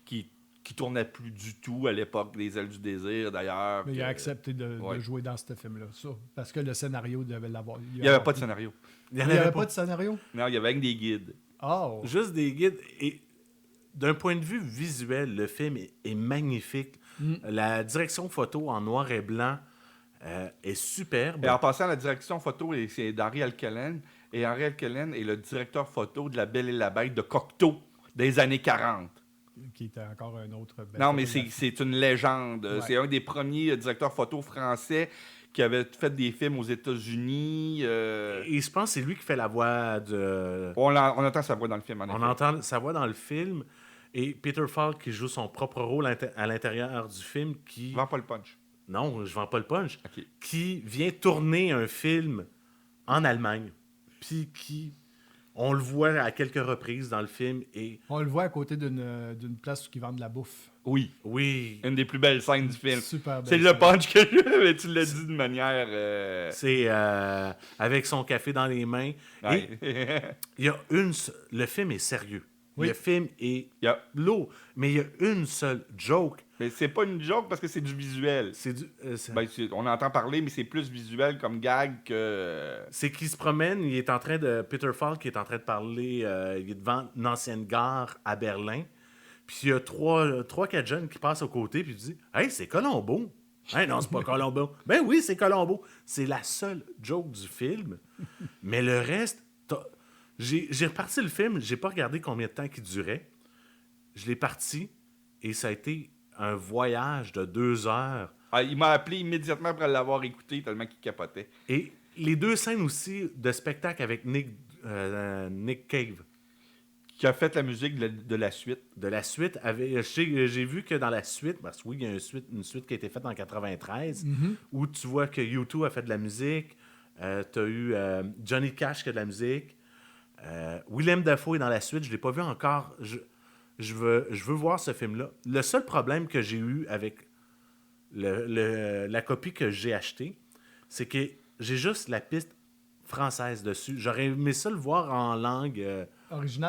qui tournait plus du tout à l'époque des Ailes du désir, d'ailleurs. Mais il a accepté de ouais. jouer dans ce film-là, ça. Parce que le scénario devait l'avoir. Il n'y avait pas de scénario. Il y Il en n'y avait avait pas de scénario? Non, il y avait avec des guides. Oh! Juste des guides. Et d'un point de vue visuel, le film est magnifique. La direction photo en noir et blanc est superbe. Et en passant, la direction photo, c'est d'Henri Alcalen. Et Henri Alcalen est le directeur photo de La Belle et la Bête de Cocteau des années 40. Qui était encore un autre... Non, mais c'est une légende. Ouais. C'est un des premiers directeurs photo français qui avait fait des films aux États-Unis. Et je pense que c'est lui qui fait la voix de... On entend sa voix dans le film, en effet. On entend sa voix dans le film. Et Peter Falk qui joue son propre rôle à l'intérieur du film qui... Vends pas le punch. Non, je vends pas le punch. OK. Qui vient tourner un film en Allemagne. Puis qui... On le voit à quelques reprises dans le film et... On le voit à côté d'une place où ils vendent de la bouffe. Oui. Oui, Une des plus belles scènes du film. Super belle C'est le scène. punch que je... Mais tu l'as dit de manière... c'est avec son café dans les mains. Ouais. Et il y a le film est sérieux. Oui. Le film est Il y a- lourd, mais il y a une seule joke. Mais c'est pas une joke parce que c'est du visuel. C'est On entend parler, mais c'est plus visuel comme gag que... c'est qu'il se promène, il est en train de... Peter Falk qui est en train de parler, il est devant une ancienne gare à Berlin. Puis il y a 3-4 jeunes qui passent aux côtés, puis il dit « Hey, c'est Colombo! » « Hey, non, c'est pas Colombo! » « Ben oui, c'est Colombo! » C'est la seule joke du film. Mais le reste... J'ai reparti le film, j'ai pas regardé combien de temps il durait. Je l'ai parti, et ça a été un voyage de 2 heures. Ah, il m'a appelé immédiatement après l'avoir écouté tellement qu'il capotait. Et les 2 scènes aussi de spectacle avec Nick Cave. Qui a fait la musique de la suite. De la suite, j'ai vu que dans la suite, parce que oui, il y a une suite qui a été faite en 93, où tu vois que U2 a fait de la musique, tu as eu Johnny Cash qui a de la musique, Willem Dafoe est dans la suite, je ne l'ai pas vu encore, je veux voir ce film-là. Le seul problème que j'ai eu avec la copie que j'ai achetée, c'est que j'ai juste la piste française dessus. J'aurais aimé ça le voir en langue...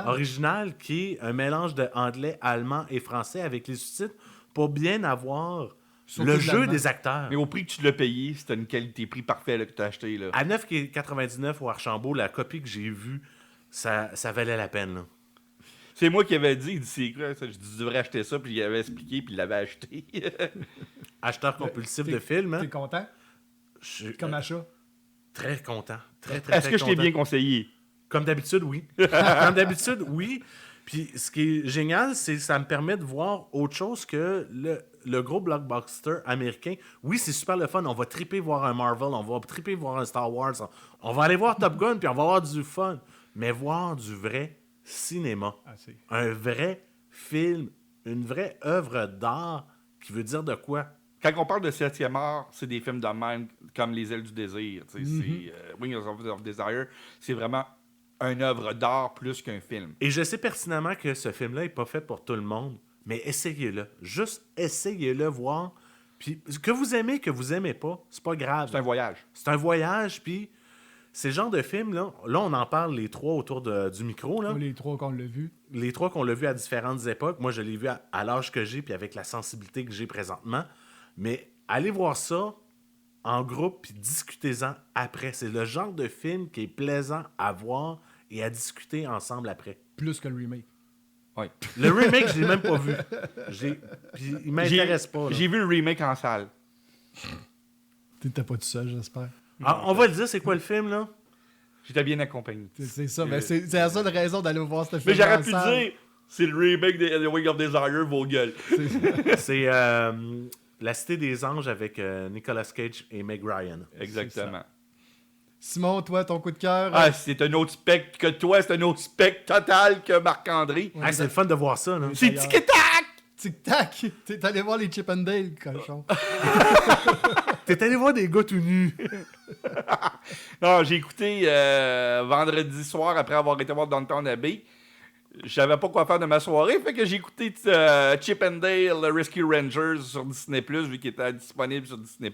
original, qui est un mélange de anglais, allemand et français avec les sous-titres pour bien avoir Surtout le de jeu l'allemand. des acteurs. Mais au prix que tu l'as payé, c'était une qualité-prix parfait là, que tu as acheté. Là. À 9,99 au Archambault, la copie que j'ai vue, ça valait la peine. Là. C'est moi qui avais dit, il dit c'est quoi ça? Je dis, tu devrais acheter ça, puis il avait expliqué, puis il l'avait acheté. Acheteur compulsif T'es- de films. Hein? T'es content? Je suis Comme achat? très content. Très, très, Est-ce très que je t'ai content. bien conseillé? Comme d'habitude, oui. Comme d'habitude, oui. Puis ce qui est génial, c'est que ça me permet de voir autre chose que le gros blockbuster américain. Oui, c'est super le fun. On va triper voir un Marvel, on va triper voir un Star Wars. On va aller voir Top Gun, puis on va avoir du fun. Mais voir du vrai cinéma. C'est Un vrai film, une vraie œuvre d'art qui veut dire de quoi? Quand on parle de 7e art, c'est des films de même, comme Les Ailes du désir. C'est Wings of Desire. C'est vraiment une œuvre d'art plus qu'un film. Et je sais pertinemment que ce film-là n'est pas fait pour tout le monde, mais essayez-le. Juste essayez-le, voir. Puis que vous aimez pas, c'est pas grave. C'est un voyage. C'est un voyage, puis c'est le genre de film, là on en parle les 3 autour du micro, là. les 3 qu'on l'a vu. Les 3 qu'on l'a vu à différentes époques. Moi, je l'ai vu à l'âge que j'ai, puis avec la sensibilité que j'ai présentement. Mais allez voir ça en groupe, puis discutez-en après. C'est le genre de film qui est plaisant à voir et à discuter ensemble après. Plus que le remake. Oui. Le remake, je l'ai même pas vu. Puis il m'intéresse pas. Là. J'ai vu le remake en salle. T'étais pas tout seul, j'espère. Ah, on va le dire, c'est quoi le film, là? J'étais bien accompagné. C'est ça, mais c'est la seule raison d'aller voir ce film. Mais j'aurais pu dire, c'est le remake de The Wings of Desire, vos gueules. C'est La Cité des Anges avec Nicolas Cage et Meg Ryan. Exactement. Simon, toi, ton coup de cœur. Ah, c'est un autre spectre que toi, c'est un autre spectre total que Marc-André. Hey, c'est le fun de voir ça, là. C'est tic-tac! Tic-tac! T'es allé voir les Chip and Dale, cochon. T'es allé voir des gars tout nus. Non, j'ai écouté vendredi soir après avoir été voir Downton Abbey. Je savais pas quoi faire de ma soirée, fait que j'ai écouté Chip and Dale Rescue Rangers sur Disney+, vu qu'il était disponible sur Disney+.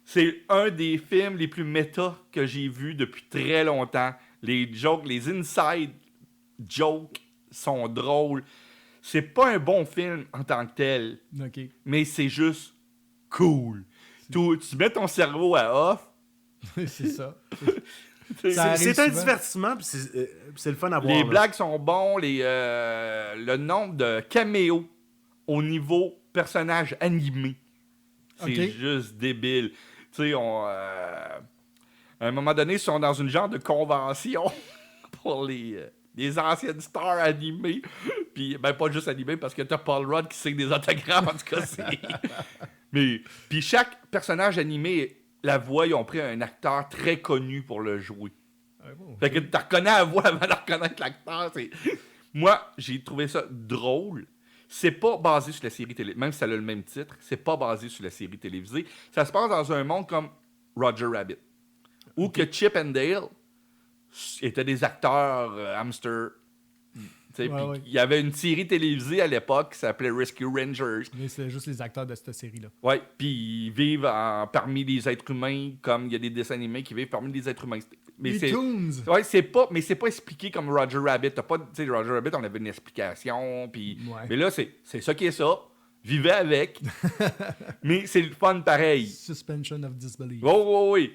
C'est un des films les plus méta que j'ai vu depuis très longtemps. Les jokes, les inside jokes sont drôles. C'est pas un bon film en tant que tel, OK. mais c'est juste cool. Tu mets ton cerveau à off. C'est ça. C'est arrive un souvent. divertissement, puis c'est le fun à voir. Les là. blagues sont bons, le nombre de caméos au niveau personnage animé, c'est Ok. juste débile. Tu sais, à un moment donné, ils sont dans une genre de convention pour les anciennes stars animées. Puis, ben, pas juste animées, parce que t'as Paul Rudd qui signe des autographes, en tout cas, c'est... Mais, puis chaque personnage animé, la voix, ils ont pris un acteur très connu pour le jouer. Ah, bon. Fait que tu reconnais la voix avant de reconnaître l'acteur. Moi, j'ai trouvé ça drôle. C'est pas basé sur la série télé, même si ça a le même titre, c'est pas basé sur la série télévisée. Ça se passe dans un monde comme Roger Rabbit, où que Chip and Dale étaient des acteurs hamsters. Puis il y avait une série télévisée à l'époque qui s'appelait Rescue Rangers. Mais c'est juste les acteurs de cette série-là. Oui, puis ils vivent parmi les êtres humains, comme il y a des dessins animés qui vivent parmi les êtres humains. Mais les Toons! Ouais, mais c'est pas expliqué comme Roger Rabbit. T'as pas, tu sais, Roger Rabbit, on avait une explication, puis... Mais là, c'est ça qui est ça. Vivez avec. Mais c'est le fun pareil. Suspension of disbelief. Oui.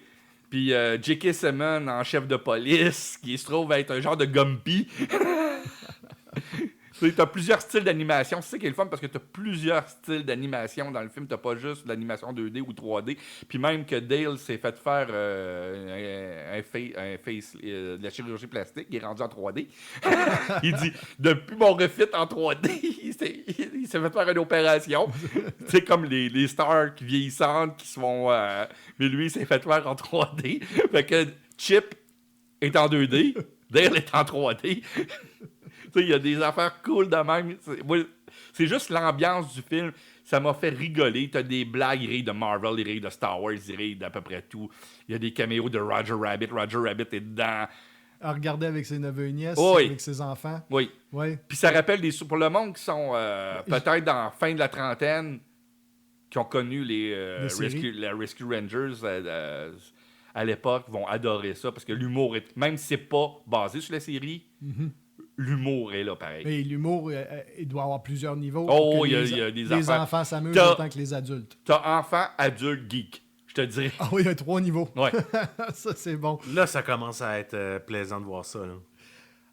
Puis J.K. Simmons en chef de police, qui se trouve être un genre de Gumpy. Tu as plusieurs styles d'animation. C'est ça qui est le fun parce que tu as plusieurs styles d'animation dans le film. Tu n'as pas juste l'animation 2D ou 3D. Puis même que Dale s'est fait faire de la chirurgie plastique, il est rendu en 3D. Il dit depuis mon refit en 3D, il s'est fait faire une opération. C'est comme les stars vieillissantes qui se font. Mais lui, il s'est fait faire en 3D. Fait que Chip est en 2D, Dale est en 3D. Il y a des affaires cool de même. C'est juste l'ambiance du film. Ça m'a fait rigoler. T'as des blagues, ils rient de Marvel, ils rient de Star Wars, ils rient d'à peu près tout. Il y a des caméos de Roger Rabbit. Roger Rabbit est dedans. À regarder avec ses neveux et nièces, avec ses enfants. Oui. Puis ça rappelle pour le monde qui sont peut-être dans la fin de la trentaine, qui ont connu la Rescue Rangers à l'époque, vont adorer ça parce que l'humour, même si c'est pas basé sur la série, l'humour est là, pareil. Et l'humour, il doit avoir plusieurs niveaux. Il y a des les enfants s'amusent autant que les adultes. T'as enfant, adulte, geek, je te dirais. Ah oui, il y a 3 niveaux. Ouais. Ça, c'est bon. Là, ça commence à être plaisant de voir ça. Là.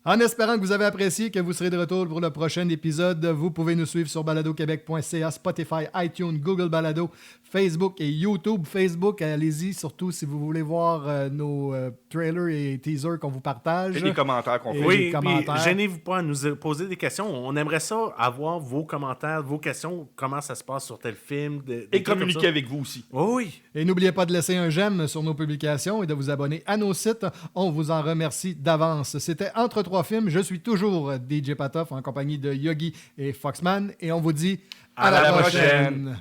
En espérant que vous avez apprécié, que vous serez de retour pour le prochain épisode, vous pouvez nous suivre sur baladoquebec.ca, Spotify, iTunes, Google Balado, Facebook et YouTube. Facebook, allez-y, surtout si vous voulez voir nos trailers et teasers qu'on vous partage. Et les commentaires qu'on fait. Oui, gênez-vous pas à nous poser des questions. On aimerait ça avoir vos commentaires, vos questions, comment ça se passe sur tel film. Et communiquer avec vous aussi. Oui. Et n'oubliez pas de laisser un j'aime sur nos publications et de vous abonner à nos sites. On vous en remercie d'avance. C'était Entre trois films. Je suis toujours DJ Patoff en compagnie de Yogi et Foxman. Et on vous dit à la prochaine.